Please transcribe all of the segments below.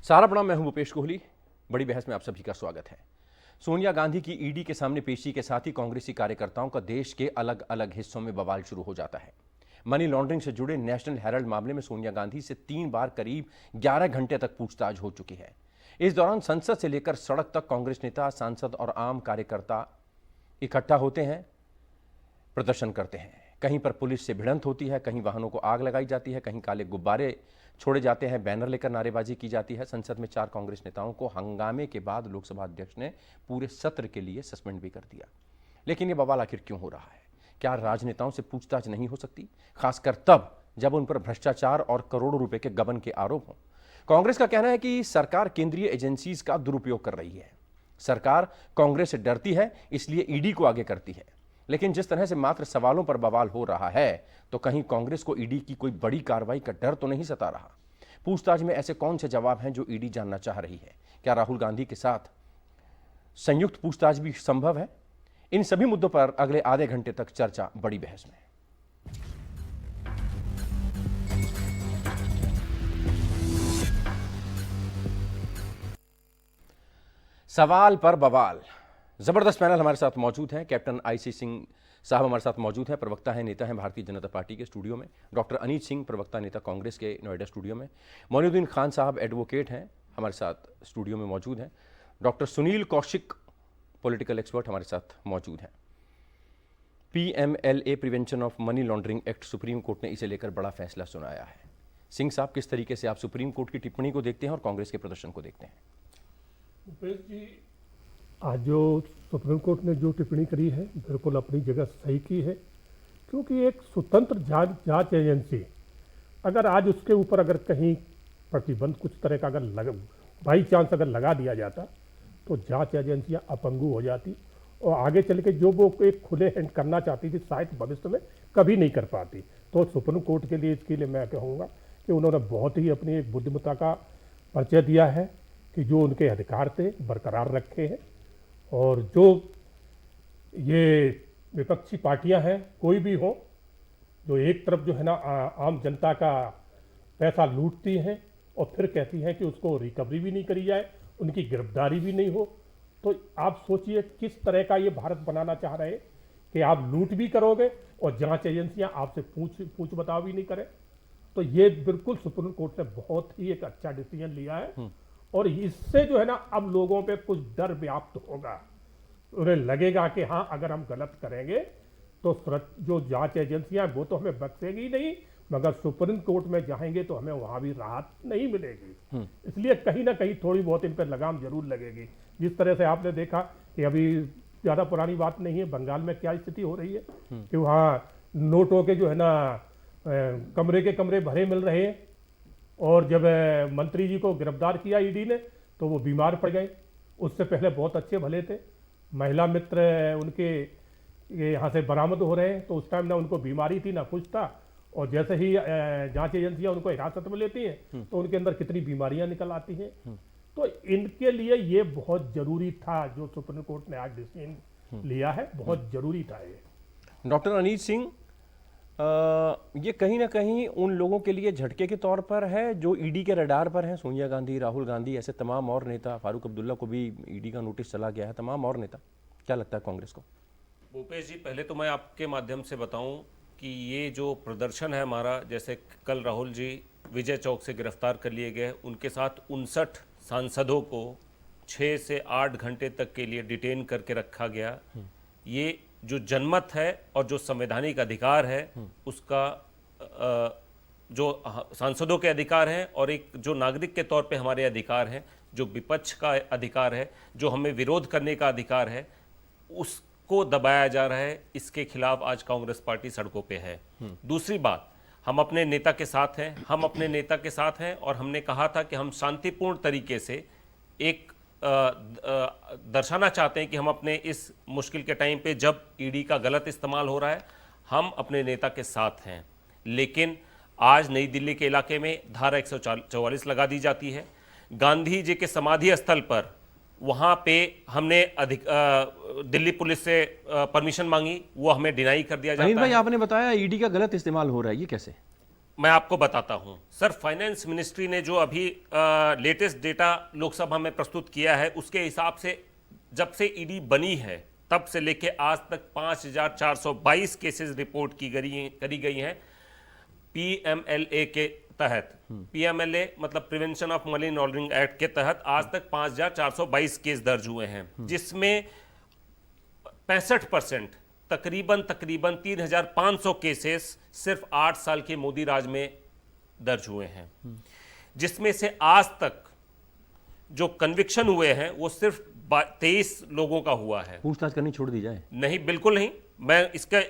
सारा प्रणाम, मैं हूं भूपेश कोहली। बड़ी बहस में आप सभी का स्वागत है। सोनिया गांधी की ईडी के सामने पेशी के साथ ही कांग्रेसी कार्यकर्ताओं का देश के अलग अलग हिस्सों में बवाल शुरू हो जाता है। मनी लॉन्ड्रिंग से जुड़े नेशनल हेराल्ड मामले में सोनिया गांधी से 3 बार करीब 11 घंटे तक पूछताछ हो चुकी है। इस दौरान संसद से लेकर सड़क तक कांग्रेस नेता, सांसद और आम कार्यकर्ता इकट्ठा होते हैं, प्रदर्शन करते हैं। कहीं पर पुलिस से भिड़ंत होती है, कहीं वाहनों को आग लगाई जाती है, कहीं काले गुब्बारे छोड़े जाते हैं, बैनर लेकर नारेबाजी की जाती है। संसद में 4 कांग्रेस नेताओं को हंगामे के बाद लोकसभा अध्यक्ष ने पूरे सत्र के लिए सस्पेंड भी कर दिया। लेकिन ये बवाल आखिर क्यों हो रहा है? क्या राजनेताओं से पूछताछ नहीं हो सकती, खासकर तब जब उन पर भ्रष्टाचार और करोड़ों रुपए के गबन के आरोप हों? कांग्रेस का कहना है कि सरकार केंद्रीय एजेंसीज का दुरुपयोग कर रही है। सरकार कांग्रेस से डरती है, इसलिए ईडी को आगे करती है। लेकिन जिस तरह से मात्र सवालों पर बवाल हो रहा है, तो कहीं कांग्रेस को ईडी की कोई बड़ी कार्रवाई का डर तो नहीं सता रहा? पूछताछ में ऐसे कौन से जवाब हैं जो ईडी जानना चाह रही है? क्या राहुल गांधी के साथ संयुक्त पूछताछ भी संभव है? इन सभी मुद्दों पर अगले आधे घंटे तक चर्चा बड़ी बहस में। सवाल पर बवाल, जबरदस्त पैनल हमारे साथ मौजूद है। कैप्टन आईसी सिंह साहब हमारे साथ मौजूद हैं, प्रवक्ता हैं, नेता हैं भारतीय जनता पार्टी के स्टूडियो में। डॉक्टर अनीत सिंह, प्रवक्ता नेता कांग्रेस के नोएडा स्टूडियो में। मोइनुद्दीन खान साहब एडवोकेट हैं, हमारे साथ स्टूडियो में मौजूद हैं। Doctor Sunil Kaushik, political expert, हमारे साथ मौजूद हैं। PMLA prevention of money laundering act, supreme court ने इसे लेकर बड़ा फैसला सुनाया है। सिंह साहब, किस तरीके से आप सुप्रीम कोर्ट की टिप्पणी को देखते हैं और कांग्रेस के प्रदर्शन को देखते हैं? भूपेश जी, आज जो सुप्रीम कोर्ट ने जो टिप्पणी करी है बिल्कुल अपनी जगह सही की है, क्योंकि एक स्वतंत्र जांच एजेंसी अगर आज उसके ऊपर अगर कहीं प्रतिबंध कुछ तरह का अगर बाई चांस अगर लगा दिया जाता तो जांच एजेंसियां अपंगु हो जाती और आगे चल के जो वो एक खुले हैंड करना चाहती थी शायद भविष्य में कभी नहीं कर पाती। तो सुप्रीम कोर्ट के लिए इसके लिए मैं कहूँगा कि उन्होंने बहुत ही अपनी एक बुद्धिमत्ता का परिचय दिया है कि जो उनके अधिकार थे बरकरार रखे हैं। और जो ये विपक्षी पार्टियां हैं, कोई भी हो, जो एक तरफ जो है ना आम जनता का पैसा लूटती हैं और फिर कहती हैं कि उसको रिकवरी भी नहीं करी जाए, उनकी गिरफ्तारी भी नहीं हो, तो आप सोचिए किस तरह का ये भारत बनाना चाह रहे हैं कि आप लूट भी करोगे और जांच एजेंसियां आपसे पूछ बताव भी नहीं करें। तो ये बिल्कुल सुप्रीम कोर्ट ने बहुत ही एक अच्छा डिसीजन लिया है और इससे जो है ना अब लोगों पे कुछ डर व्याप्त होगा। उन्हें लगेगा कि हाँ, अगर हम गलत करेंगे तो जो जांच एजेंसियां वो तो हमें बख्शेगी नहीं, मगर सुप्रीम कोर्ट में जाएंगे तो हमें वहां भी राहत नहीं मिलेगी। इसलिए कहीं ना कहीं थोड़ी बहुत इन पर लगाम जरूर लगेगी। जिस तरह से आपने देखा कि अभी ज़्यादा पुरानी बात नहीं है, बंगाल में क्या स्थिति हो रही है कि वहाँ नोटों के जो है ना कमरे के कमरे भरे मिल रहे हैं और जब मंत्री जी को गिरफ्तार किया ईडी ने तो वो बीमार पड़ गए। उससे पहले बहुत अच्छे भले थे, महिला मित्र उनके यहाँ से बरामद हो रहे हैं, तो उस टाइम ना उनको बीमारी थी ना कुछ था, और जैसे ही जांच एजेंसियां उनको हिरासत में लेती हैं तो उनके अंदर कितनी बीमारियां निकल आती हैं। तो इनके लिए ये बहुत जरूरी था, जो सुप्रीम कोर्ट ने आज डिसीजन लिया है, बहुत जरूरी था ये। डॉक्टर अनीत सिंह, ये कहीं ना कहीं उन लोगों के लिए झटके के तौर पर है जो ईडी के रडार पर हैं। सोनिया गांधी, राहुल गांधी, ऐसे तमाम और नेता, फारूक अब्दुल्ला को भी ईडी का नोटिस चला गया है, तमाम और नेता। क्या लगता है कांग्रेस को? भूपेश जी, पहले तो मैं आपके माध्यम से बताऊं कि ये जो प्रदर्शन है हमारा, जैसे कल राहुल जी विजय चौक से गिरफ्तार कर लिए गए, उनके साथ 59 सांसदों को 6 से 8 घंटे तक के लिए डिटेन करके रखा गया। ये जो जनमत है और जो संवैधानिक अधिकार है उसका जो सांसदों के अधिकार हैं और एक जो नागरिक के तौर पे हमारे अधिकार हैं, जो विपक्ष का अधिकार है, जो हमें विरोध करने का अधिकार है, उसको दबाया जा रहा है। इसके खिलाफ आज कांग्रेस पार्टी सड़कों पे है। दूसरी बात, हम अपने नेता के साथ हैं और हमने कहा था कि हम शांतिपूर्ण तरीके से एक दर्शाना चाहते हैं कि हम अपने इस मुश्किल के टाइम पे जब ईडी का गलत इस्तेमाल हो रहा है, हम अपने नेता के साथ हैं। लेकिन आज नई दिल्ली के इलाके में धारा 144 लगा दी जाती है। गांधी जी के समाधि स्थल पर वहाँ पे हमने दिल्ली पुलिस से परमिशन मांगी, वो हमें डिनाई कर दिया जाता है। भाई, आपने बताया ईडी का गलत इस्तेमाल हो रहा है, ये कैसे? मैं आपको बताता हूं सर। फाइनेंस मिनिस्ट्री ने जो अभी लेटेस्ट डेटा लोकसभा में प्रस्तुत किया है, उसके हिसाब से जब से ईडी बनी है तब से लेके आज तक 5,422 केसेस रिपोर्ट करी गई हैं पीएमएलए के तहत। पीएमएलए मतलब prevention of money laundering act के तहत आज तक 5,422 केस दर्ज हुए हैं, जिसमें 65% तकरीबन 3,500 केसेस सिर्फ 8 साल के मोदी राज में दर्ज हुए हैं, जिसमें से आज तक जो कन्विक्शन हुए हैं वो सिर्फ 23 लोगों का हुआ है। पूछताछ करनी छोड़ दी जाए? नहीं, बिल्कुल नहीं।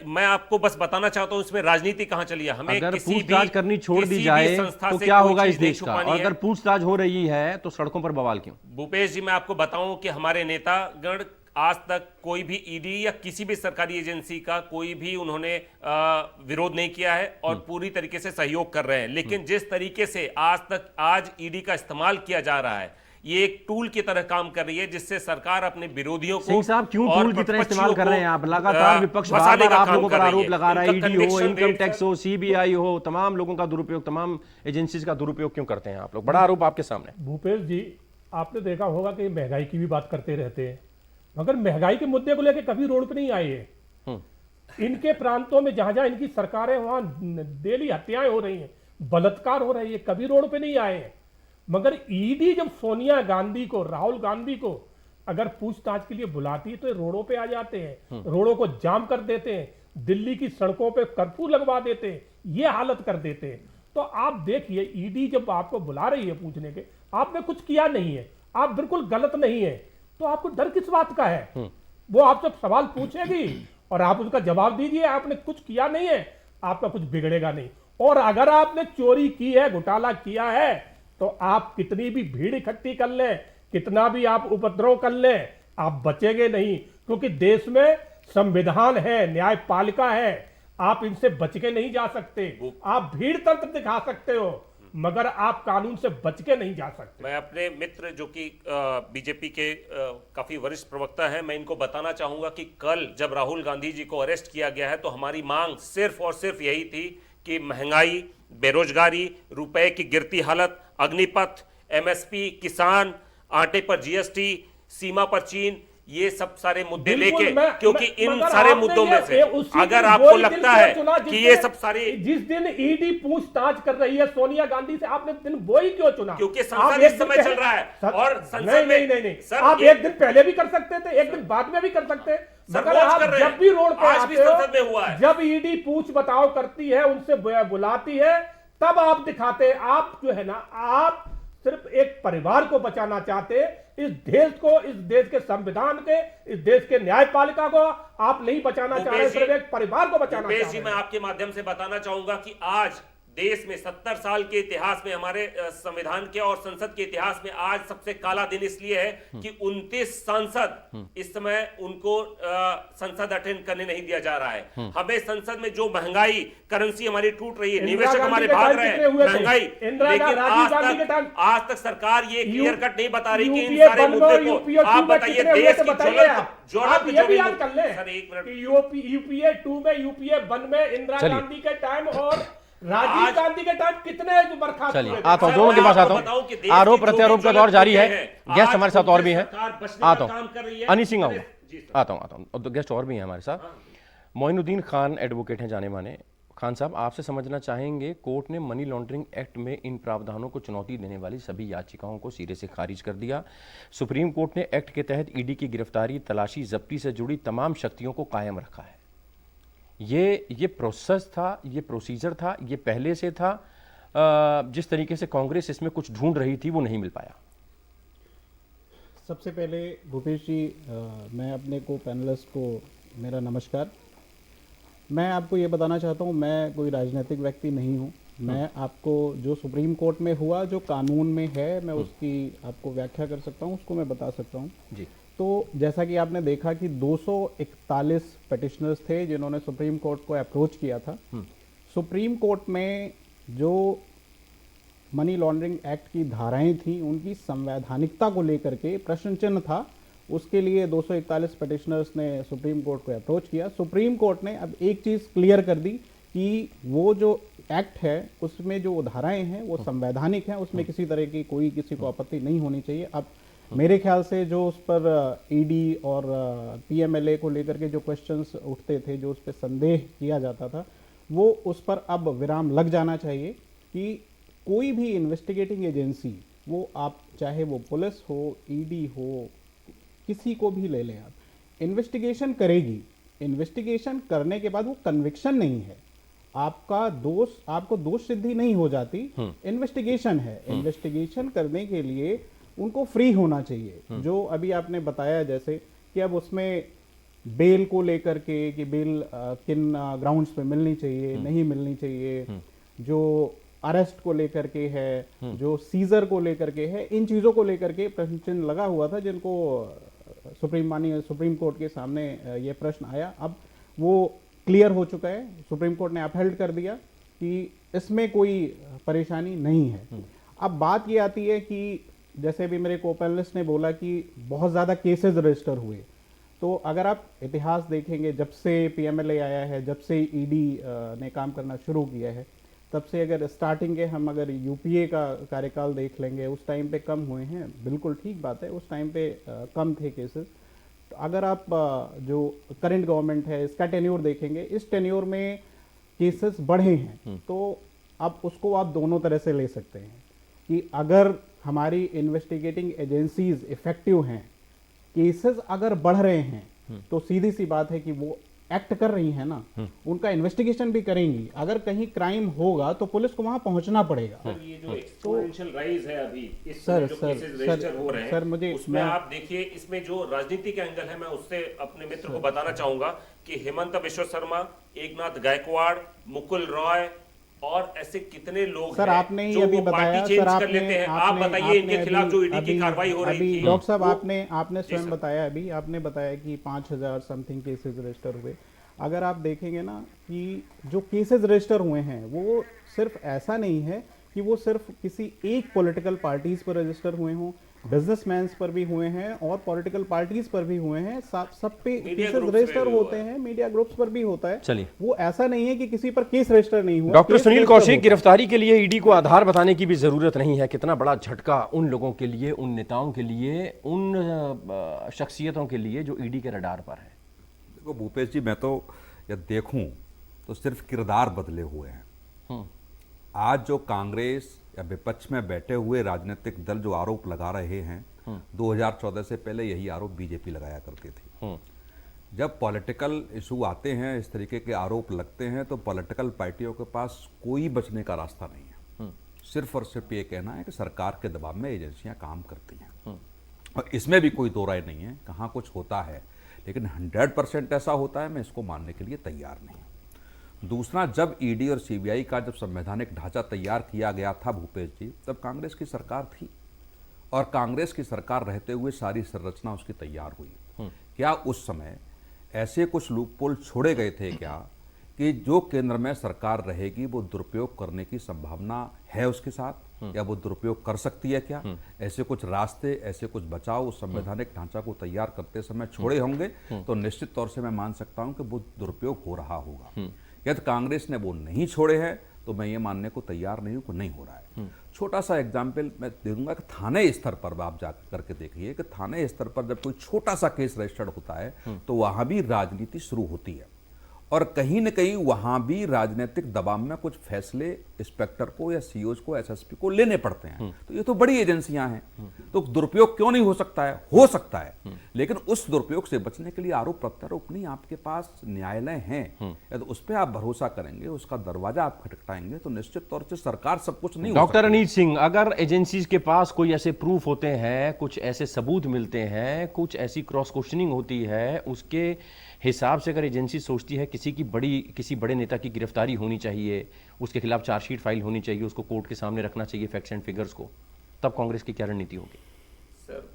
मैं आपको बस बताना चाहता हूं इसमें राजनीति कहां चली है। हमें अगर किसी पूछताछ भी करनी छोड़ दी किसी जाए भी संस्था तो से क्या कोई होगा चीज इस नहीं देश का? छुपानी और है। अगर पूछताछ हो रही है तो सड़कों पर बवाल क्यों? भूपेश जी, मैं आपको बताऊं कि हमारे नेतागण आज तक कोई भी ईडी या किसी भी सरकारी एजेंसी का कोई भी उन्होंने विरोध नहीं किया है और पूरी तरीके से सहयोग कर रहे हैं। लेकिन जिस तरीके से आज ईडी का इस्तेमाल किया जा रहा है, ये एक टूल की तरह काम कर रही है, जिससे सरकार अपने विरोधियों को सिंह साहब क्यों और टूल की तरह इस्तेमाल कर रहे हैं? आप को, लगातार विपक्ष फंसाने बार-बार का आप काम लोगों पर कर रही आरोप लगा रहा है, इनका ईडी हो, conviction इनकम rate, टैक्स हो, सीबीआई हो, तमाम लोगों का दुरुपयोग, तमाम एजेंसीज का दुरुपयोग क्यों करते हैं आप लोग? बड़ा आरोप आपके सामने। भूपेश जी, आपने देखा होगा कि महंगाई की भी बात करते रहते हैं, मगर महंगाई के मुद्दे को लेकर कभी रोड पे नहीं आए हैं। इनके प्रांतों में जहां जहां इनकी सरकारें, वहां डेली हत्याएं हो रही हैं, बलात्कार हो रही है, कभी रोड पे नहीं आए हैं। मगर ईडी जब सोनिया गांधी को, राहुल गांधी को अगर पूछताछ के लिए बुलाती है तो ये रोडों पे आ जाते हैं, रोडों को जाम कर देते हैं, दिल्ली की सड़कों पे कर्फ्यू लगवा देते हैं, ये हालत कर देते हैं। तो आप देखिए, ईडी जब आपको बुला रही है पूछने के, आपने कुछ किया नहीं है, आप बिल्कुल गलत नहीं है, तो आपको डर किस बात का है? वो आपसे सवाल पूछेगी और आप उसका जवाब दीजिए। आपने कुछ किया नहीं है, आपका कुछ बिगड़ेगा नहीं। और अगर आपने चोरी की है, घोटाला किया है, तो आप कितनी भी भीड़ इकट्ठी कर लें, कितना भी आप उपद्रव कर लें, आप बचेंगे नहीं, क्योंकि देश में संविधान है, न्यायपालिका है, आप इनसे बच के नहीं जा सकते। आप भीड़ तंत्र दिखा सकते हो, मगर आप कानून से बच के नहीं जा सकते। मैं अपने मित्र जो कि बीजेपी के काफी वरिष्ठ प्रवक्ता हैं, मैं इनको बताना चाहूंगा कि कल जब राहुल गांधी जी को अरेस्ट किया गया है तो हमारी मांग सिर्फ और सिर्फ यही थी कि महंगाई, बेरोजगारी, रुपए की गिरती हालत, अग्निपथ, एमएसपी, किसान, आटे पर जीएसटी, सीमा पर चीन, ये सब सारे मुद्दे लेके, क्योंकि इन सारे मुद्दों में से अगर आपको लगता है कि ये सब सारे, जिस दिन ईडी पूछताछ कर रही है सोनिया गांधी से, आपने दिन वो ही क्यों चुना? क्योंकि संसद इस समय चल रहा है और संसद में नहीं, आप एक दिन पहले भी कर सकते थे, एक दिन बाद में भी कर सकते हैं, मगर आप जब भी रोड पे आज भी संसद में हुआ है, जब ईडी पूछ बताओ करती है, उनसे बुलाती है, तब आप दिखाते हैं। आप जो है ना, आप सिर्फ एक परिवार को बचाना चाहते हैं, इस देश को, इस देश के संविधान के, इस देश के न्यायपालिका को आप नहीं बचाना चाह रहे, सिर्फ एक परिवार को बचाना चाह रहे। मैं आपके माध्यम से बताना चाहूंगा कि आज देश में 70 साल के इतिहास में, हमारे संविधान के और संसद के इतिहास में आज सबसे काला दिन इसलिए है कि 29 सांसद इस समय उनको संसद अटेंड करने नहीं दिया जा रहा है। हमें संसद में जो महंगाई, करेंसी हमारी टूट रही है, निवेशक हमारे भाग रहे हैं, महंगाई, लेकिन आज तक सरकार ये क्लियर कट नहीं बता रही कि इन सारे मुद्दे को आप बताइए। देश की यूपीए 2 में, यूपीए 1 में इंदिरा गांधी के टाइम और राजीव गांधी के टाइम कितने बर्खास्त हुए? आता हूं, दोनों के पास आता हूं। आरोप प्रत्यारोप का दौर जारी है। गेस्ट हमारे साथ और भी हैं, आता हूं। अनी सिंह आऊंगा, आता हूं। गेस्ट और भी हैं हमारे साथ। मोइनुद्दीन खान एडवोकेट हैं जाने माने। खान साहब, आपसे समझना चाहेंगे, कोर्ट ने मनी लॉन्ड्रिंग एक्ट में इन प्रावधानों को चुनौती देने वाली सभी याचिकाओं को सिरे से खारिज कर दिया। सुप्रीम कोर्ट ने एक्ट के तहत ईडी की गिरफ्तारी, तलाशी, जब्ती से जुड़ी तमाम शक्तियों को कायम रखा है। ये प्रोसेस था, ये प्रोसीजर था, ये पहले से था। जिस तरीके से कांग्रेस इसमें कुछ ढूंढ रही थी वो नहीं मिल पाया। सबसे पहले भूपेश जी, मैं अपने को पैनलिस्ट को मेरा नमस्कार। मैं आपको ये बताना चाहता हूँ, मैं कोई राजनीतिक व्यक्ति नहीं हूँ। मैं आपको जो सुप्रीम कोर्ट में हुआ, जो कानून में है, मैं उसकी आपको व्याख्या कर सकता हूँ, उसको मैं बता सकता हूँ जी। तो जैसा कि आपने देखा कि 241 पिटिशनर्स थे जिन्होंने सुप्रीम कोर्ट को अप्रोच किया था। सुप्रीम कोर्ट में जो मनी लॉन्ड्रिंग एक्ट की धाराएं थी, उनकी संवैधानिकता को लेकर के प्रश्न चिन्ह था। उसके लिए 241 पिटिशनर्स ने सुप्रीम कोर्ट को अप्रोच किया। सुप्रीम कोर्ट ने अब एक चीज़ क्लियर कर दी कि वो जो एक्ट है उसमें जो धाराएं हैं वो संवैधानिक हैं, उसमें किसी तरह की कोई किसी को आपत्ति नहीं होनी चाहिए। अब मेरे ख्याल से जो उस पर ईडी और पीएमएलए को लेकर के जो क्वेश्चंस उठते थे, जो उस पर संदेह किया जाता था, वो उस पर अब विराम लग जाना चाहिए कि कोई भी इन्वेस्टिगेटिंग एजेंसी, वो आप चाहे वो पुलिस हो, ईडी हो, किसी को भी ले लें आप, इन्वेस्टिगेशन करेगी। इन्वेस्टिगेशन करने के बाद वो कन्विक्शन नहीं है, आपको दोष सिद्धि नहीं हो जाती, इन्वेस्टिगेशन है। इन्वेस्टिगेशन करने के लिए उनको फ्री होना चाहिए। जो अभी आपने बताया जैसे कि अब उसमें बेल को लेकर के कि बेल किन ग्राउंड्स पे मिलनी चाहिए, नहीं मिलनी चाहिए, जो अरेस्ट को लेकर के है, जो सीजर को लेकर के है, इन चीजों को लेकर के प्रश्न चिन्ह लगा हुआ था, जिनको सुप्रीम कोर्ट के सामने ये प्रश्न आया। अब वो क्लियर हो चुका है, सुप्रीम कोर्ट ने अपहेल्ड कर दिया कि इसमें कोई परेशानी नहीं है। अब बात ये आती है कि जैसे भी मेरे को पैनलिस्ट ने बोला कि बहुत ज़्यादा केसेस रजिस्टर हुए, तो अगर आप इतिहास देखेंगे, जब से पीएमएलए आया है, जब से ईडी ने काम करना शुरू किया है, तब से अगर स्टार्टिंग के हम अगर यूपीए का कार्यकाल देख लेंगे, उस टाइम पे कम हुए हैं, बिल्कुल ठीक बात है, उस टाइम पे कम थे केसेस। तो अगर आप जो करंट गवर्नमेंट है इसका टेन्योर देखेंगे, इस टेन्योर में केसेस बढ़े हैं, तो अब उसको आप दोनों तरह से ले सकते हैं कि अगर हमारी इन्वेस्टिगेटिंग एजेंसीज इफेक्टिव हैं, केसेस अगर बढ़ रहे हैं, तो सीधी सी बात है कि वो एक्ट कर रही है ना, उनका इन्वेस्टिगेशन भी करेंगी। अगर कहीं क्राइम होगा तो पुलिस को वहां पहुंचना पड़ेगा। सर, ये जो एक्सपोनेंशियल राइज है अभी इस सर, जो सर, केसेस रजिस्टर हो रहे हैं, सर, मुझे उसमें आप देखिए, इसमें जो राजनीतिक एंगल है, मैं उससे अपने मित्र को बताना चाहूंगा कि हेमंत बिश्व शर्मा, एकनाथ गायकवाड़, मुकुल रॉय और ऐसे कितने लोग सर, हैं आपने ही जो अभी वो पार्टी बताया, चेंज सर, कर आपने लेते हैं। आप बताइए इनके खिलाफ जो ईडी की कार्रवाई हो रही अभी थी। डॉक्टर साहब, वो- आपने स्वयं बताया, अभी आपने बताया कि 5000 समथिंग केसेस रजिस्टर हुए। अगर आप देखेंगे ना कि जो केसेस रजिस्टर हुए हैं, वो सिर्फ ऐसा नहीं है कि वो सिर्फ किसी एक पॉलिटिकल पार्टीज पर रजिस्टर हुए हों, बिजनेसमैन पर भी हुए हैं और पॉलिटिकल पार्टीज पर भी हुए हैं, सब पे केसेस ग्रुप्स रजिस्टर पे भी होते हुआ हैं, मीडिया ग्रुप्स पर भी होता है। चलिए। वो ऐसा नहीं है कि किसी पर केस रजिस्टर नहीं हुआ। Doctor case Sunil register Kaushik, होता है। गिरफ्तारी के लिए ईडी को आधार बताने की भी जरूरत नहीं है। कितना बड़ा झटका उन लोगों के लिए, उन नेताओं के लिए, उन शख्सियतों के लिए जो ईडी के रडार पर है। देखो भूपेश जी, मैं तो यह देखूं तो सिर्फ किरदार बदले हुए हैं। आज जो कांग्रेस या विपक्ष में बैठे हुए राजनीतिक दल जो आरोप लगा रहे हैं, 2014 से पहले यही आरोप बीजेपी लगाया करती थी। जब पॉलिटिकल इशू आते हैं, इस तरीके के आरोप लगते हैं, तो पॉलिटिकल पार्टियों के पास कोई बचने का रास्ता नहीं है। सिर्फ और सिर्फ ये कहना है कि सरकार के दबाव में एजेंसियां काम करती हैं, और इसमें भी कोई दो राय नहीं है। कहाँ कुछ होता है, लेकिन 100% ऐसा होता है, मैं इसको मानने के लिए तैयार नहीं हूं। दूसरा, जब ईडी और सीबीआई का जब संवैधानिक ढांचा तैयार किया गया था भूपेश जी, तब कांग्रेस की सरकार थी, और कांग्रेस की सरकार रहते हुए सारी संरचना उसकी तैयार हुई। क्या उस समय ऐसे कुछ लूपहोल छोड़े गए थे क्या कि जो केंद्र में सरकार रहेगी वो दुरुपयोग करने की संभावना है उसके साथ, या वो दुरुपयोग कर सकती है क्या? ऐसे कुछ रास्ते, ऐसे कुछ बचाव उस संवैधानिक ढांचा को तैयार करते समय छोड़े होंगे, तो निश्चित तौर से मैं मान सकता हूं कि वो दुरुपयोग हो रहा होगा। यदि कांग्रेस ने वो नहीं छोड़े हैं, तो मैं ये मानने को तैयार नहीं हूं कि नहीं हो रहा है। छोटा सा एग्जाम्पल मैं दे दूंगा कि थाने स्तर पर आप जाकर करके देखिए कि थाने स्तर पर जब कोई छोटा सा केस रजिस्टर्ड होता है, तो वहां भी राजनीति शुरू होती है, और कहीं न कहीं वहां भी राजनीतिक दबाव में कुछ फैसले इंस्पेक्टर को या सीओज को, एसएसपी को लेने पड़ते हैं। तो ये तो बड़ी एजेंसियां हैं, तो दुरुपयोग क्यों नहीं हो सकता है? हो सकता है, लेकिन उस दुरुपयोग से बचने के लिए आरोप प्रत्यारोप नहीं, आपके पास न्यायालय हैं, यदि उस पर आप भरोसा करेंगे, उसका दरवाजा आप खटखटाएंगे, तो निश्चित तौर से सरकार सब कुछ नहीं हो डॉक्टर सकती। अनीत सिंह, अगर एजेंसीज के पास कोई ऐसे प्रूफ होते हैं, कुछ ऐसे सबूत मिलते हैं, कुछ ऐसी क्रॉस क्वेश्चनिंग होती है, उसके हिसाब से अगर एजेंसी सोचती है किसी बड़े नेता की गिरफ्तारी होनी चाहिए, उसके खिलाफ चार्जशीट फाइल होनी चाहिए, उसको कोर्ट के सामने रखना चाहिए फैक्ट्स एंड फिगर्स को, तब कांग्रेस की क्या रणनीति होगी? सर,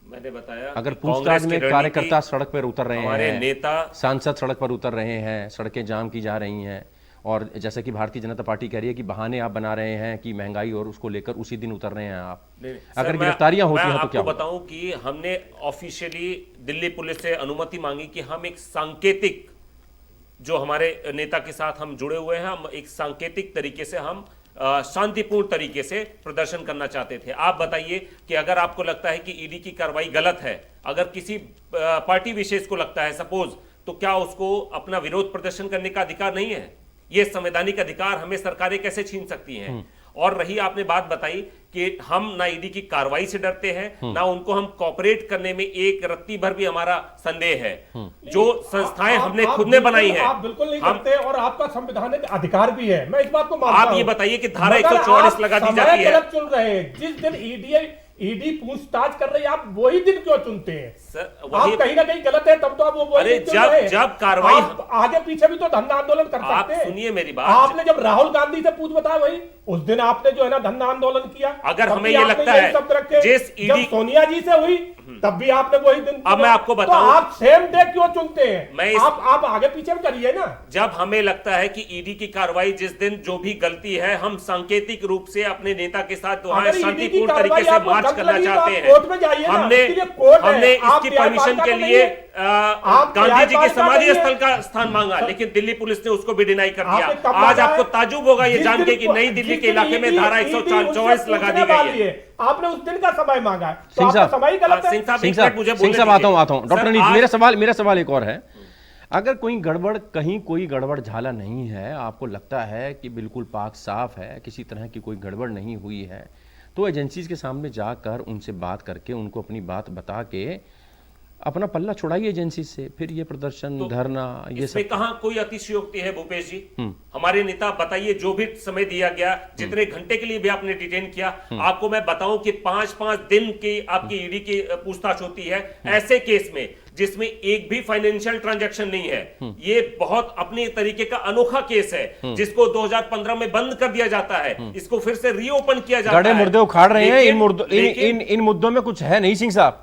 मैंने बताया अगर कि पूछताछ कांग्रेस में की कार्यकर्ता रणनीति, सड़क पर उतर रहे हमारे हैं, नेता, सांसद सड़क पर उतर रहे हैं, सड़कें जाम की जा रही हैं, और जैसा कि भारतीय जनता पार्टी कह रही है कि बहाने आप बना रहे हैं कि महंगाई और उसको लेकर उसी दिन उतर रहे हैं आप, अगर गिरफ्तारियां होती हैं तो क्या मैं आपको बताऊं कि हमने ऑफिशियली दिल्ली पुलिस से अनुमति मांगी कि हम एक सांकेतिक जो हमारे नेता के साथ हम जुड़े हुए हैं, हम एक सांकेतिक तरीके से हम शांतिपूर्ण तरीके से प्रदर्शन करना चाहते थे। आप बताइए कि अगर आपको लगता है कि ईडी की कार्रवाई गलत है, अगर किसी पार्टी विशेष को लगता है सपोज, तो क्या उसको अपना विरोध प्रदर्शन करने का अधिकार नहीं है? ये संवैधानिक अधिकार हमें सरकारें कैसे छीन सकती हैं? और रही आपने बात बताई कि हम ना ईडी की कार्रवाई से डरते हैं, ना उनको हम कॉपरेट करने में एक रत्ती भर भी हमारा संदेह है। जो संस्थाएं हमने खुद ने बनाई है, आप बिल्कुल नहीं करते और आपका संवैधानिक अधिकार भी है, मैं इस बात को मानता हूं। आप ये बताइए कि धारा 144 लगा दी जाती है। गलत चुन रहे हैं। जिस दिन ईडी पूछताछ कर रही है, आप वही दिन क्यों चुनते हैं? आप कहीं ना कहीं गलत है, तब तो आप वो वही दिन चुन रहे हैं। जब कार्रवाई आगे पीछे भी तो धरना आंदोलन कर सकते हैं। सुनिए मेरी बात, आपने जब राहुल गांधी से पूछ बताया, वही उस दिन आपने जो है ना धरना आंदोलन किया। अगर हमें ये लगता है जिस जब सोनिया जी से हुई तब भी आपने वही दिन। अब मैं आपको बताऊं, तो आप सेम डे क्यों चुनते हैं? आप आगे पीछे करिए ना। जब हमें लगता है कि ईडी की कार्रवाई जिस दिन जो भी गलती है, हम सांकेतिक रूप से अपने नेता के साथ वहां शांतिपूर्ण तरीके से मार्च करना चाहते हैं। हमने इसकी परमिशन के लिए गांधी जी के समाधि स्थल का स्थान मांगा, लेकिन दिल्ली पुलिस ने उसको भी डिनाई कर दिया। आज आपको ताजुब होगा ये जान के कि नई दिल्ली के इलाके में धारा 144 लगा दी गई है। आपने उस दिन का समय मांगा है, तो आपका समय गलत है। सिंह साहब आता हूं। डॉक्टर नीत, मेरा सवाल एक और है। अगर कहीं कोई गड़बड़ झाला नहीं है, आपको लगता है कि बिल्कुल पाक साफ है, किसी तरह की कोई गड़बड़ नहीं हुई है, तो एजेंसीज के सामने जाकर उनसे बात करके उनको अपनी बात बता के अपना पल्ला छुड़ाइए एजेंसी से। फिर ये प्रदर्शन, धरना, ये सब कहां कोई अतिशयोक्ति है भूपेश जी? हमारे नेता बताइए, जो भी समय दिया गया, जितने घंटे के लिए भी आपने डिटेन किया, आपको मैं बताऊं कि 5-5 दिन की आपकी ईडी की पूछताछ होती है ऐसे केस में जिसमें एक भी फाइनेंशियल ट्रांजैक्शन नहीं है। ये बहुत अपने तरीके का अनोखा केस है, जिसको 2015 में बंद कर दिया जाता है, इसको फिर से रीओपन किया जाता है। गड़े मुर्दे उखाड़ रहे हैं। इन मुद्दों में कुछ है नहीं सिंह साहब,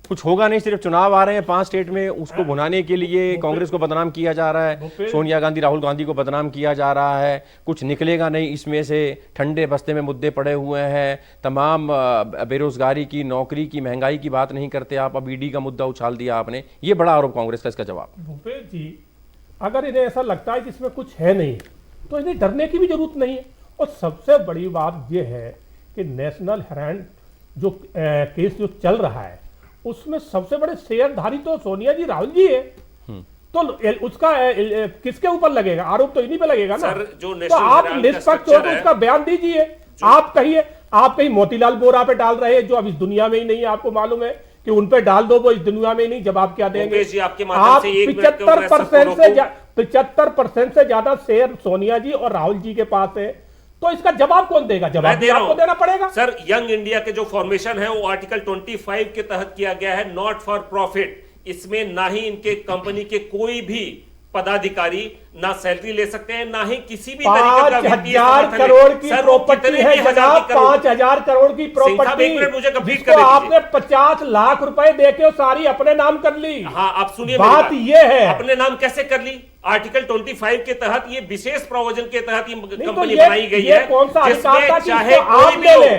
कुछ होगा नहीं। सिर्फ चुनाव आ रहे हैं 5 स्टेट में, उसको भुनाने के लिए कांग्रेस को बदनाम किया जा रहा है, सोनिया गांधी, राहुल गांधी को बदनाम किया जा रहा है। कुछ निकलेगा नहीं इसमें से। ठंडे बस्ते में मुद्दे पड़े हुए हैं, तमाम बेरोजगारी की, नौकरी की, महंगाई की बात नहीं करते आप। अब ईडी का मुद्दा उछाल दिया आपने, ये बड़ा आरोप कांग्रेस का। इसका जवाब? भूपेश जी, अगर इन्हें ऐसा लगता है कि इसमें कुछ है नहीं, तो इन्हें डरने की भी जरूरत नहीं है। और सबसे बड़ी बात यह है कि नेशनल हेराल्ड जो केस जो चल रहा है, उसमें सबसे बड़े शेयरधारी तो सोनिया जी, राहुल जी है। तो उसका किसके ऊपर लगेगा आरोप? तो इन्हीं पे लगेगा ना। तो आप निष्पक्ष हो तो उसका बयान दीजिए। आप कहीं मोतीलाल वोरा पे डाल रहे हैं, जो अब इस दुनिया में ही नहीं है। आपको मालूम है कि उन पे डाल दो, वो इस दुनिया में ही नहीं। जवाब क्या देंगे? आप 75% से ज्यादा शेयर सोनिया जी और राहुल जी के पास है, तो इसका जवाब कौन देगा? जवाब भी आपको देना पड़ेगा। सर, यंग इंडिया के जो फॉर्मेशन है वो आर्टिकल 25 के तहत किया गया है, नॉट फॉर प्रॉफिट। इसमें ना ही इनके कंपनी के कोई भी पदाधिकारी ना सैलरी ले सकते हैं, ना ही किसी भी तरीके का 5,000 करोड़ की प्रॉपर्टी है जनाब, 5,000 करोड़ की प्रॉपर्टी। मुझे कंप्लीट कर आपने 50 लाख रुपए देके सारी अपने नाम कर ली। हाँ, आप सुनिए, बात ये है। अपने नाम कैसे कर ली? आर्टिकल 25 के तहत, ये विशेष प्रोविजन के तहत ये कंपनी तो बनाई गई है, कौन सा अधिकार था कि चाहे कोई भी हो,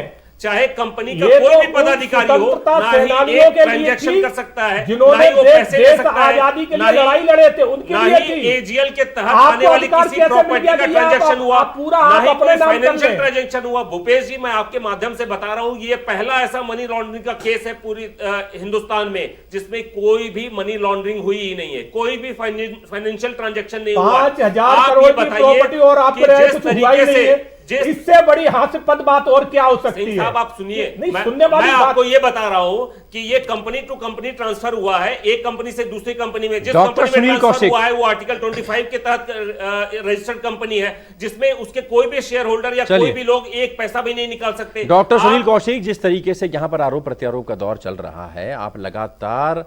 चाहे कंपनी का कोई भी पदाधिकारी हो, ना ही एक ट्रांजैक्शन कर सकता है, जिन्होंने ना ही वो पैसे ले सकता है, आजादी के लिए लड़ाई लड़े थे, उनके ना लिए ही एजीएल के तहत आने वाली किसी प्रॉपर्टी का ट्रांजैक्शन हुआ, ना ही कोई फाइनेंशियल ट्रांजैक्शन हुआ। भूपेश जी, मैं आपके माध्यम से बता रहा हूं, ये पहला ऐसा मनी लॉन्ड्रिंग का केस है पूरी हिंदुस्तान में जिसमें कोई भी मनी लॉन्ड्रिंग हुई ही नहीं है, कोई भी फाइनेंशियल ट्रांजैक्शन नहीं हुआ। 5,000 करोड़ की प्रॉपर्टी और आपको जिस तरीके से, इससे बड़ी हास्यास्पद बात और क्या हो सकती है? साहब, आप सुनिए, सुनने वाली मैं आपको ये बता रहा हूं कि ये कंपनी टू कंपनी ट्रांसफर हुआ है, एक कंपनी से दूसरी कंपनी में। जिस कंपनी में ट्रांसफर हुआ है वो आर्टिकल 25 के तहत रजिस्टर्ड कंपनी है, जिसमें उसके कोई भी शेयर होल्डर या कोई भी लोग एक पैसा भी नहीं निकाल सकते। डॉक्टर सुनील कौशिक, जिस तरीके से यहां पर आरोप प्रत्यारोप का दौर चल रहा है, आप लगातार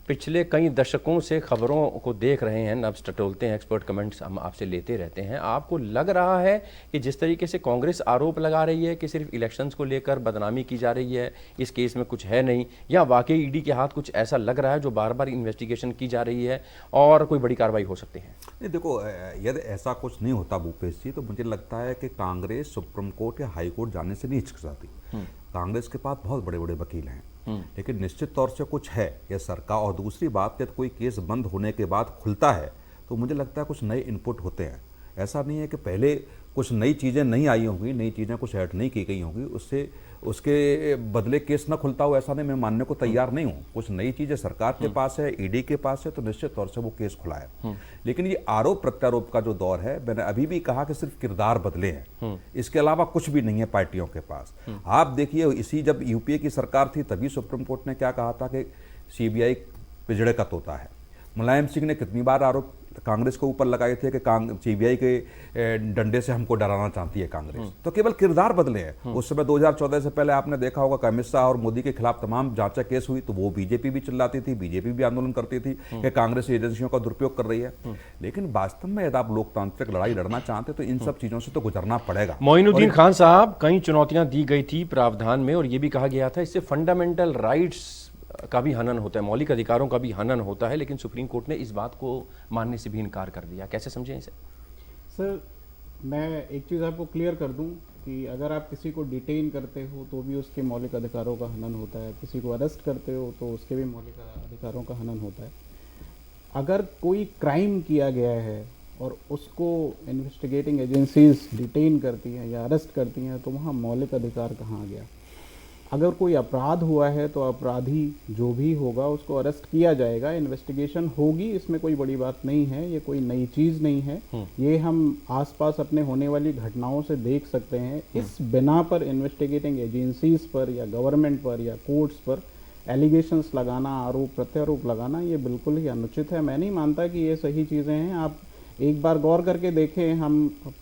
पिछले कई दशकों से खबरों को देख रहे हैं, नब्ज टटोलते हैं, एक्सपर्ट कमेंट्स हम आपसे लेते रहते हैं। आपको लग रहा है कि जिस तरीके से कांग्रेस आरोप लगा रही है कि सिर्फ इलेक्शंस को लेकर बदनामी की जा रही है, इस केस में कुछ है नहीं, या वाकई ईडी के हाथ कुछ ऐसा लग रहा है जो बार बार इन्वेस्टिगेशन की जा रही है और कोई बड़ी कार्रवाई हो सकती है? नहीं, देखो, यदि ऐसा कुछ नहीं होता भूपेश जी, तो मुझे लगता है कि कांग्रेस सुप्रीम कोर्ट या हाई कोर्ट जाने से नहीं हिचकिचाती। कांग्रेस के पास बहुत बड़े बड़े वकील हैं, लेकिन निश्चित तौर से कुछ है ये सरकार। और दूसरी बात, यदि कोई केस बंद होने के बाद खुलता है तो मुझे लगता है कुछ नए इनपुट होते हैं। ऐसा नहीं है कि पहले कुछ नई चीज़ें नहीं आई होंगी, नई चीज़ें कुछ ऐड नहीं की गई होंगी, उससे उसके बदले केस ना खुलता हो, ऐसा नहीं, मैं मानने को तैयार नहीं हूँ। कुछ नई चीज़ें सरकार के पास है, ईडी के पास है, तो निश्चित तौर से वो केस खुला है। लेकिन ये आरोप प्रत्यारोप का जो दौर है, मैंने अभी भी कहा कि सिर्फ किरदार बदले हैं, इसके अलावा कुछ भी नहीं है पार्टियों के पास। आप देखिए, इसी जब यूपीए की सरकार थी तभी सुप्रीम कोर्ट ने क्या कहा था कि सीबीआई पिजड़े का तोता है। मुलायम सिंह ने कितनी बार आरोप कांग्रेस को ऊपर लगाए थे कि सीबीआई के डंडे से हमको डराना चाहती है कांग्रेस। तो केवल किरदार बदले हैं। उस समय 2014 से पहले आपने देखा होगा कि अमित शाह और मोदी के खिलाफ तमाम जांचा केस हुई, तो वो बीजेपी भी चिल्लाती थी, बीजेपी भी आंदोलन करती थी कि कांग्रेस एजेंसियों का दुरुपयोग कर रही है। लेकिन वास्तव में यदि आप लोकतांत्रिक लड़ाई लड़ना चाहते तो इन सब चीजों से तो गुजरना पड़ेगा। मोइनुद्दीन खान साहब, कई चुनौतियां दी गई थी प्रावधान में और ये भी कहा गया था इससे फंडामेंटल राइट्स का भी हनन होता है, मौलिक अधिकारों का भी हनन होता है, लेकिन सुप्रीम कोर्ट ने इस बात को मानने से भी इनकार कर दिया। कैसे समझें इसे? सर, मैं एक चीज़ आपको क्लियर कर दूं कि अगर आप किसी को डिटेन करते हो तो भी उसके मौलिक अधिकारों का हनन होता है, किसी को अरेस्ट करते हो तो उसके भी मौलिक अधिकारों का हनन होता है। अगर कोई क्राइम किया गया है और उसको इन्वेस्टिगेटिंग एजेंसीज डिटेन करती हैं या अरेस्ट करती हैं तो वहाँ मौलिक अधिकार कहाँ गया? अगर कोई अपराध हुआ है तो अपराधी जो भी होगा उसको अरेस्ट किया जाएगा, इन्वेस्टिगेशन होगी, इसमें कोई बड़ी बात नहीं है, ये कोई नई चीज़ नहीं है। ये हम आसपास अपने होने वाली घटनाओं से देख सकते हैं। इस बिना पर इन्वेस्टिगेटिंग एजेंसीज पर या गवर्नमेंट पर या कोर्ट्स पर एलिगेशंस लगाना, आरोप प्रत्यारोप लगाना, ये बिल्कुल ही अनुचित है। मैं नहीं मानता कि ये सही चीज़ें हैं। आप एक बार गौर करके देखें, हम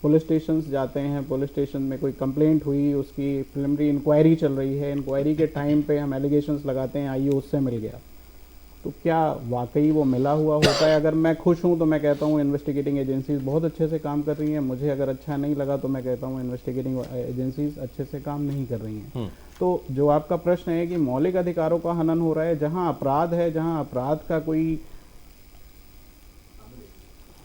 पुलिस स्टेशन जाते हैं, पुलिस स्टेशन में कोई कंप्लेंट हुई, उसकी प्रिलिमिनरी इंक्वायरी चल रही है, इंक्वायरी के टाइम पे हम एलिगेशंस लगाते हैं, आइए उससे मिल गया, तो क्या वाकई वो मिला हुआ होता है? अगर मैं खुश हूं तो मैं कहता हूं इन्वेस्टिगेटिंग एजेंसीज बहुत अच्छे से काम कर रही हैं, मुझे अगर अच्छा नहीं लगा तो मैं कहता हूं इन्वेस्टिगेटिंग एजेंसीज अच्छे से काम नहीं कर रही हैं। तो जो आपका प्रश्न है कि मौलिक अधिकारों का हनन हो रहा है, जहां अपराध है, जहां अपराध का कोई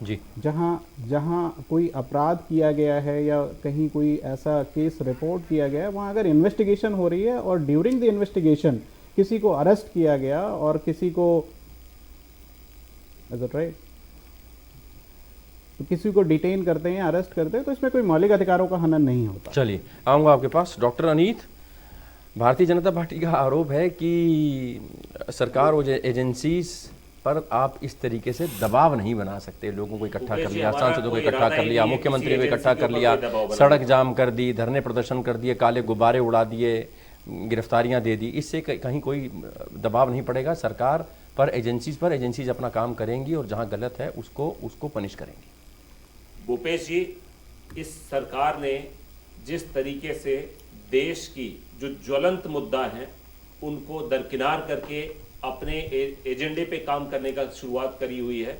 जी, जहां कोई अपराध किया गया है या कहीं कोई ऐसा केस रिपोर्ट किया गया है, वहां अगर इन्वेस्टिगेशन हो रही है और ड्यूरिंग द इन्वेस्टिगेशन किसी को अरेस्ट किया गया और किसी को, इज इट राइट, तो किसी को डिटेन करते हैं, अरेस्ट करते हैं, तो इसमें कोई मौलिक अधिकारों का हनन नहीं होता। चलिए आऊँगा आपके पास। डॉक्टर अनीत, भारतीय जनता पार्टी का आरोप है कि सरकार और एजेंसीज पर आप इस तरीके से दबाव नहीं बना सकते। लोगों को इकट्ठा कर लिया, सांसदों को इकट्ठा कर लिया, मुख्यमंत्री को इकट्ठा कर लिया, सड़क जाम कर दी, धरने प्रदर्शन कर दिए, काले गुब्बारे उड़ा दिए, गिरफ्तारियां दे दी, इससे कहीं कोई दबाव नहीं पड़ेगा सरकार पर, एजेंसीज अपना काम करेंगी और जहां गलत है उसको पनिश करेंगी। भूपेश जी, इस सरकार ने जिस तरीके से देश की जो ज्वलंत मुद्दा है उनको दरकिनार करके अपने एजेंडे पे काम करने का शुरुआत करी हुई है,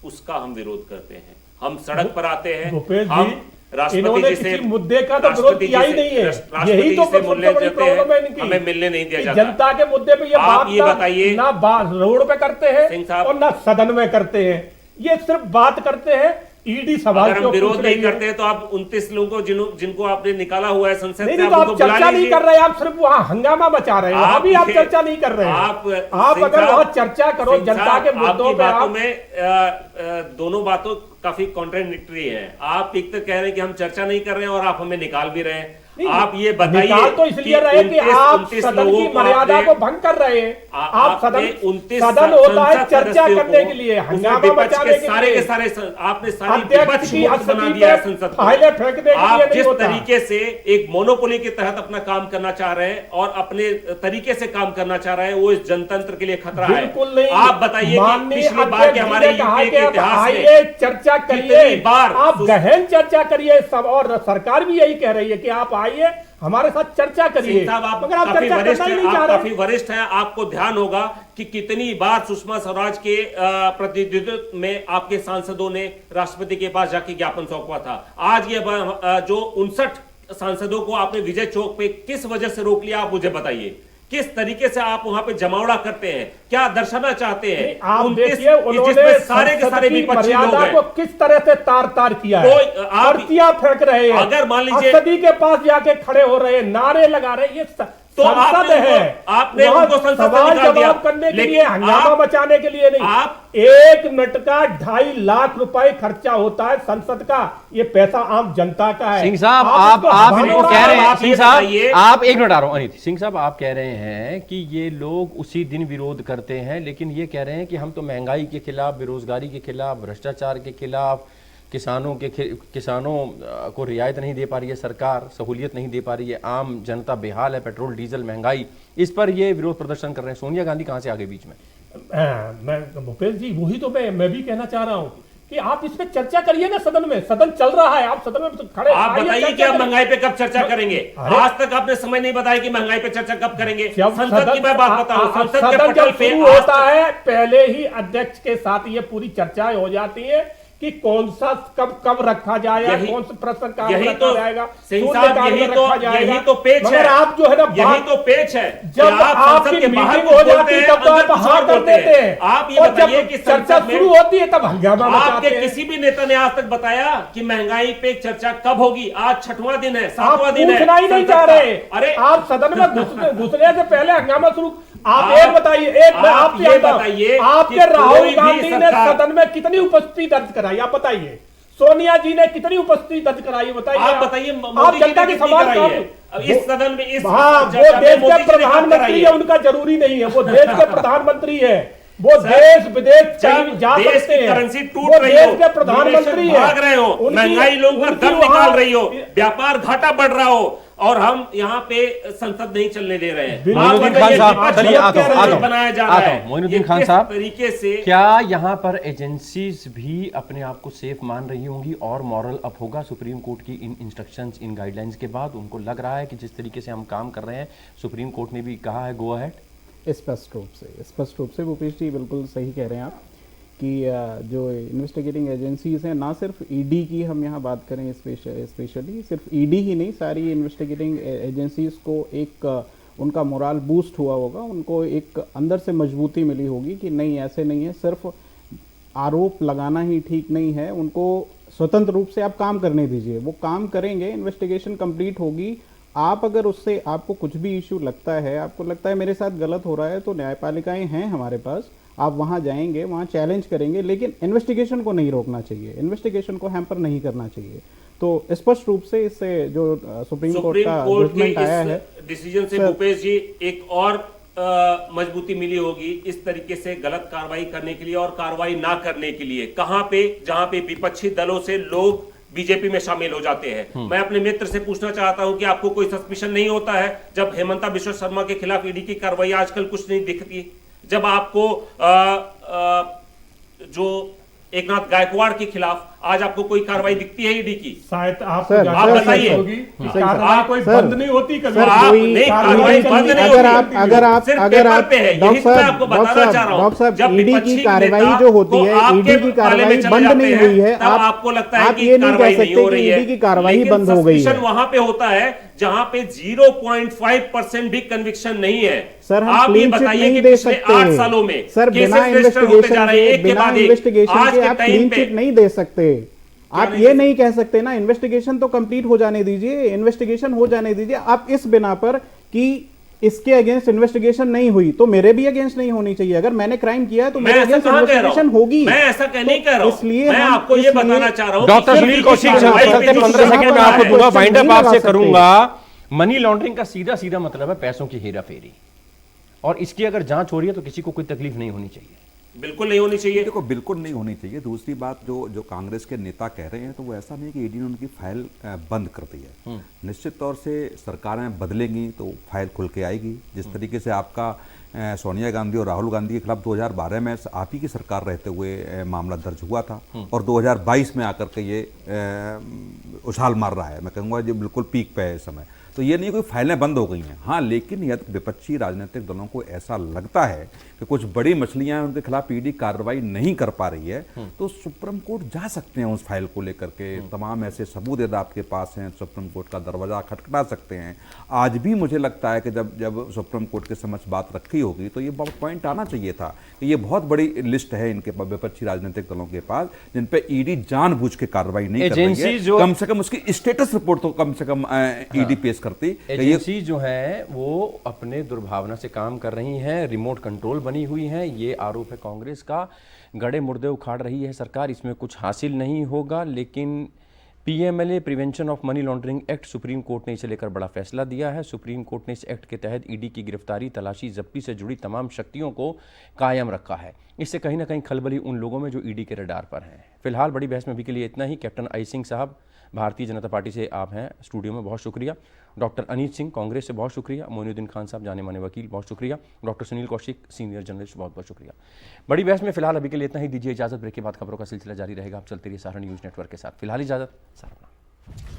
उसका हम विरोध करते हैं। हम सड़क पर आते हैं, हम राष्ट्रपति जी से मुद्दे का तो विरोध किया ही नहीं है, यही तो सबसे बड़ी प्रॉब्लम है इनकी। हमें मिलने नहीं दिया जाता। जनता के मुद्दे पे ये बताइए, ना रोड पे करते हैं और ना सदन में करते हैं, ये सिर्फ बात करते हैं। ईडी सवाल अगर हम विरोध नहीं करते हैं तो आप 29 लोगों को जिनको आपने निकाला हुआ है संसद से, नहीं, तो आप चर्चा नहीं कर रहे, आप सिर्फ वहाँ हंगामा मचा रहे हैं, अभी आप चर्चा नहीं कर रहे हैं। आप अगर वहाँ चर्चा करो जनता के मुद्दों पे, बातों में दोनों बातों काफी कॉन्ट्राडिक्टरी है। आप एक तो कह रहे हैं कि हम चर्चा नहीं कर रहे हैं और आप हमें निकाल भी रहे हैं। आप ये बताइए तो इसलिए रहे कि आप सदन की मर्यादा को भंग कर रहे हैं। आप सदन होता है चर्चा करने के लिए, हंगामा मचाने के लिए, सारे के सारे आपने सारी विपक्ष मुक्त बना दिया है संसद को। आप जिस तरीके से एक मोनोपोली के तहत अपना काम करना चाह रहे हैं और अपने तरीके से काम करना चाह रहे हैं, वो इस जनतंत्र के लिए खतरा है। बिल्कुल नहीं। आप बताइए कि पिछली बार के हमारे यूपीए के इतिहास में चर्चा करिए, आप गहन चर्चा करिए सब, और सरकार भी यही कह रही है कि आप आइए हमारे साथ चर्चा करिए। आप मगर आप चर्चा करना ही नहीं चाह रहे। काफी वरिष्ठ हैं, आपको ध्यान होगा कि कितनी बार सुषमा स्वराज के प्रतिनिधित्व में आपके सांसदों ने राष्ट्रपति के पास जाके ज्ञापन सौंपा था। आज ये जो 59 सांसदों को आपने विजय चौक पे किस वजह से रोक लिया, आप मुझे बताइए। किस तरीके से आप वहां पे जमावड़ा करते हैं, क्या दर्शाना चाहते हैं? आप देखिए उन्होंने सारे के सारे विपक्षी लोग हैं, को किस तरह से तार किया है, पर्चियां फेंक रहे हैं, अगर मान लीजिए सदी के पास जाके खड़े हो रहे हैं, नारे लगा रहे हैं, ये तो आपने उनको संसद से सवाल निकाल दिया। जवाब करने के लेकिन लिए, हंगामा मचाने के लिए नहीं। आप 1 मिनट का 2.5 लाख रुपए खर्चा होता है संसद का, ये पैसा आम जनता का है। सिंह साहब आप आप इनको कह रहे हैं, आप ये सिंह साहब बताइए। आप एक मिनट आ रहा हूं अनित सिंह साहब, आप कह रहे हैं कि ये लोग उसी दिन विरोध करते हैं, लेकिन ये कह रहे हैं कि हम तो महंगाई के खिलाफ, बेरोजगारी के खिलाफ, भ्रष्टाचार के खिलाफ, किसानों को रियायत नहीं दे पा रही है सरकार, सहूलियत नहीं दे पा रही है, आम जनता बेहाल है, पेट्रोल डीजल महंगाई, इस पर ये विरोध प्रदर्शन कर रहे हैं। सोनिया गांधी कहां से आगे बीच में? मैं भूपेश जी, वही तो मैं भी कहना चाह रहा हूं कि आप इस पे चर्चा करिए ना सदन में। सदन चल रहा है, आप सदन में तो खड़े, आप आइए बताइए चर्चा कि आप करें। महंगाई पे कब चर्चा करेंगे? अरे, आज तक आपने समय नहीं बताया कि महंगाई पे चर्चा कब करेंगे। जब संसद की मैं बात बताऊं, संसद के सदन पटल जब पे शुरू आज होता तक है, पहले ही अध्यक्ष के साथ ये पूरी चर्चाएं हो जाती है कि कौन सा कब रखा जाएगा, कौन सा प्रश्न कहाँ यही रखा तो जाएगा, सिंह शून्य साहब, काल में रखा जाएगा। यही तो पेच मगर है। आप जो है ना, यही तो पेच है। जब कि आप आपकी संसद के बाहर मीटिंग कुछ हो बोलते जाती है हैं, तब तो अंदर आप कुछ हाँ और कर बोलते देते हैं। आप ये और बताइए जब कि चर्चा संसद में शुरू होती है तब हंगामा मचाते आपके हैं। किसी भी नेता ने आज तक बताया कि महंगाई पे चर्चा कब होगी? आज 6वां दिन है, आप 7वां दिन है, पूछना ही नहीं संसद चाह का। रहे। अरे आप सदन में घुसने से पहले हंगामा शुरू। आप आप- एक बताइए, मैं आप आपसे ये आता हूं, बताइए आपके कि कोई राहुल भी गांधी ने सरकार- सदन में कितनी उपस्थिति दर्ज कराई? आप बताइए। सोनिया जी ने कितनी उपस्थिति दर्ज कराई? बताइए। आप बताइए, आप मोदी जी जनता ने के कितनी सवाल कराई है? का अब इस सदन में इस हाँ, वो चर्चा में देश मोदी के जी ने कब प्रधानमंत्री कराई है, उनका जरूरी नहीं है। वो देश के प्रधानमंत्री है, वो देश विदेश कहीं जा देश सकते की हैं। करेंसी टूट वो रही देश हो, के प्रधानमंत्री निवेशक है, भाग रहे हो, उनकी- महंगाई लोगों का उनकी दम वहाँ- निकाल रही हो, व्यापार घाटा बढ़ रहा हो, और हम यहाँ पे संसद नहीं चलने दे रहे हैं। बिल्कुल। आप मोइनुद्दीन बताइए, खान साहब, विपक्ष चलिए लोग आता कह हूं, रहे हैं, आता हूं, बनाया जा आता रहा हूं। है। मोइनुद्दीन ये खान किस साहब, तरीके से क्या यहाँ पर एजेंसीज भी अपने आप को सेफ मान रही होंगी और मॉरल अप होगा सुप्रीम कोर्ट की इन इंस्ट्रक्शंस, इन गाइडलाइंस के बाद? उनको लग रहा है कि जिस तरीके से हम काम कर रहे हैं, सुप्रीम कोर्ट ने भी कहा है गो अहेड? स्पष्ट रूप से भूपेश जी बिल्कुल सही कह रहे हैं आप कि जो इन्वेस्टिगेटिंग एजेंसीज हैं, ना सिर्फ ईडी की हम यहाँ बात करें स्पेशली, सिर्फ ईडी ही नहीं, सारी इन्वेस्टिगेटिंग एजेंसीज को एक उनका मोराल बूस्ट हुआ होगा, उनको एक अंदर से मजबूती मिली होगी कि नहीं, ऐसे नहीं है, सिर्फ आरोप लगाना ही ठीक नहीं है, उनको स्वतंत्र रूप से आप काम करने दीजिए, वो काम करेंगे, इन्वेस्टिगेशन कंप्लीट होगी। आप अगर उससे आपको कुछ भी इशू लगता है, आपको लगता है मेरे साथ गलत हो रहा है, तो न्यायपालिकाएं हैं हमारे पास, आप वहां जाएंगे, वहां चैलेंज करेंगे, लेकिन इन्वेस्टिगेशन को नहीं रोकना चाहिए, इन्वेस्टिगेशन को हैम्पर नहीं करना चाहिए। तो स्पष्ट रूप से इससे जो सुप्रीम कोर्ट का जजमेंट आया है, डिसीजन से भूपेश जी एक और मजबूती मिली होगी इस तरीके से गलत कार्रवाई करने के लिए और कार्रवाई ना करने के लिए। कहां पे? जहां पे विपक्षी दलों से लोग बीजेपी में शामिल हो जाते हैं। मैं अपने मित्र से पूछना चाहता हूं कि आपको कोई सस्पिशन नहीं होता है जब हेमंता बिश्व शर्मा के खिलाफ ईडी की कार्रवाई आजकल कुछ नहीं दिखती, जब आपको जो एकनाथ गायकवाड़ के खिलाफ आज आपको कोई कार्रवाई दिखती है ईडी की? शायद आपको सर, ज्यादा आप समझ बताइए। होगी कि सर, कार्रवाई कोई सर, बंद नहीं होती कभी। सर, आप कोई नहीं, कार्रवाई कार्रवाई बंद नहीं अगर होती। आप अगर आप सिर्फ अगर पेपर आप पे है, यही डॉक्टर तो मैं आपको बताना चाह रहा हूं। डॉक्टर साहब जब ईडी विपक्षी की कार्रवाई नेता जो होती को है, आपके ईडी की पाले में कार्रवाई चले बंद जाते नहीं हैं, हुई है। तब आपको लगता है आप कि ये नहीं कार्रवाई कह सकते हो कि रही है। ईडी की कार्रवाई लेकिन बंद हो गई सस्पिशन है। वहां पे होता है जहां पे 0.5% भी कन्विक्शन नहीं है। सर, हम आप ये क्लीन चिट बताइए नहीं कि दे पिछले सकते 8 सालों में सर, केसेस बिना रजिस्टर होते जा रहे हैं, एक के बिना बाद एक। इन्वेस्टिगेशन आज के के आप टाइम क्लीन पे चिट नहीं दे सकते। आप ये नहीं कह सकते ना, इन्वेस्टिगेशन तो कंप्लीट हो जाने दीजिए, इन्वेस्टिगेशन हो जाने दीजिए। आप इस बिना पर कि इसके अगेंस्ट इन्वेस्टिगेशन नहीं हुई तो मेरे भी अगेंस्ट नहीं होनी चाहिए। अगर मैंने क्राइम किया है तो मैं मेरे ऐसा अगेंस्ट कहां कह रहा इन्वेस्टिगेशन हूं? होगी। मैं ऐसा नहीं कह रहा हूं। इसलिए मैं हम आपको ये इसलिए- बताना चाह रहा हूं डॉक्टर कि सुनील सिर्फ कौशिक इस कार्रवाई चलते पे जो 15 सेकंड में आपको है, दूंगा, क्वेश्चन वाइंड अप नहीं लगा आपसे सकते। करूंगा। मनी लॉन्ड्रिंग का सीधा सीधा मतलब है पैसों की हेरा फेरी, और इसकी अगर जांच हो रही है तो किसी को कोई तकलीफ नहीं होनी चाहिए। बिल्कुल नहीं होनी चाहिए। देखो, बिल्कुल नहीं होनी चाहिए। दूसरी बात, जो कांग्रेस के नेता कह रहे हैं, तो वो ऐसा नहीं कि ईडी ने उनकी फाइल बंद कर दी है। निश्चित तौर से सरकारें बदलेंगी तो फाइल खुल के आएगी। जिस तरीके से आपका सोनिया गांधी और राहुल गांधी के खिलाफ 2012 में आप ही की सरकार रहते हुए मामला दर्ज हुआ था, और 2022 में आकर के ये उछाल मार रहा है। मैं कहूँगा ये बिल्कुल पीक पे है इस समय। तो ये नहीं कोई फाइलें बंद हो गई हैं। हाँ, लेकिन यदि विपक्षी राजनीतिक दलों को ऐसा लगता है कि कुछ बड़ी मछलियां उनके खिलाफ ईडी कार्रवाई नहीं कर पा रही है, तो सुप्रीम कोर्ट जा सकते हैं उस फाइल को लेकर के। तमाम ऐसे सबूत यदि आपके पास हैं, सुप्रीम कोर्ट का दरवाजा खटखटा सकते हैं। आज भी मुझे लगता है कि जब सुप्रीम कोर्ट के समक्ष बात रखी होगी तो ये पॉइंट आना चाहिए था कि ये बहुत बड़ी लिस्ट है इनके विपक्षी राजनीतिक दलों के पास जिन पे ईडी जानबूझ के कार्रवाई नहीं कर रही है। कम से कम उसकी स्टेटस रिपोर्ट तो कम से कम ईडी पेश करती कि ये एजेंसी जो है वो अपने दुर्भावना से काम कर रही हैं, रिमोट कंट्रोल बनी हुई हैं, ये आरोप है कांग्रेस का। गड़े मुर्दे उखाड़ रही है सरकार, इसमें कुछ हासिल नहीं होगा। लेकिन PMLA prevention of money laundering act, supreme court ने इसे लेकर बड़ा फैसला दिया है। सुप्रीम कोर्ट ने इस एक्ट के तहत ईडी की गिरफ्तारी, तलाशी, जब्ती से जुड़ी तमाम शक्तियों को कायम रखा है। इससे कहीं ना कहीं खलबली उन लोगों में जो ईडी के रडार पर हैं। फिलहाल बड़ी बहस में अभी के लिए इतना ही। कैप्टन आई सिंह साहब, भारतीय जनता पार्टी से आप हैं स्टूडियो में, बहुत शुक्रिया। डॉक्टर अनीत सिंह, कांग्रेस से, बहुत शुक्रिया। मोइनुद्दीन खान साहब, जाने माने वकील, बहुत शुक्रिया। Doctor Sunil Kaushik, senior journalist, बहुत बहुत शुक्रिया। बड़ी बहस में फिलहाल अभी के लिए इतना ही। दीजिए इजाजत, ब्रेक के बाद खबरों का सिलसिला जारी रहेगा। आप चलते रहिए सहारा न्यूज़ नेटवर्क के साथ। फिलहाल इजाजत, सलाम।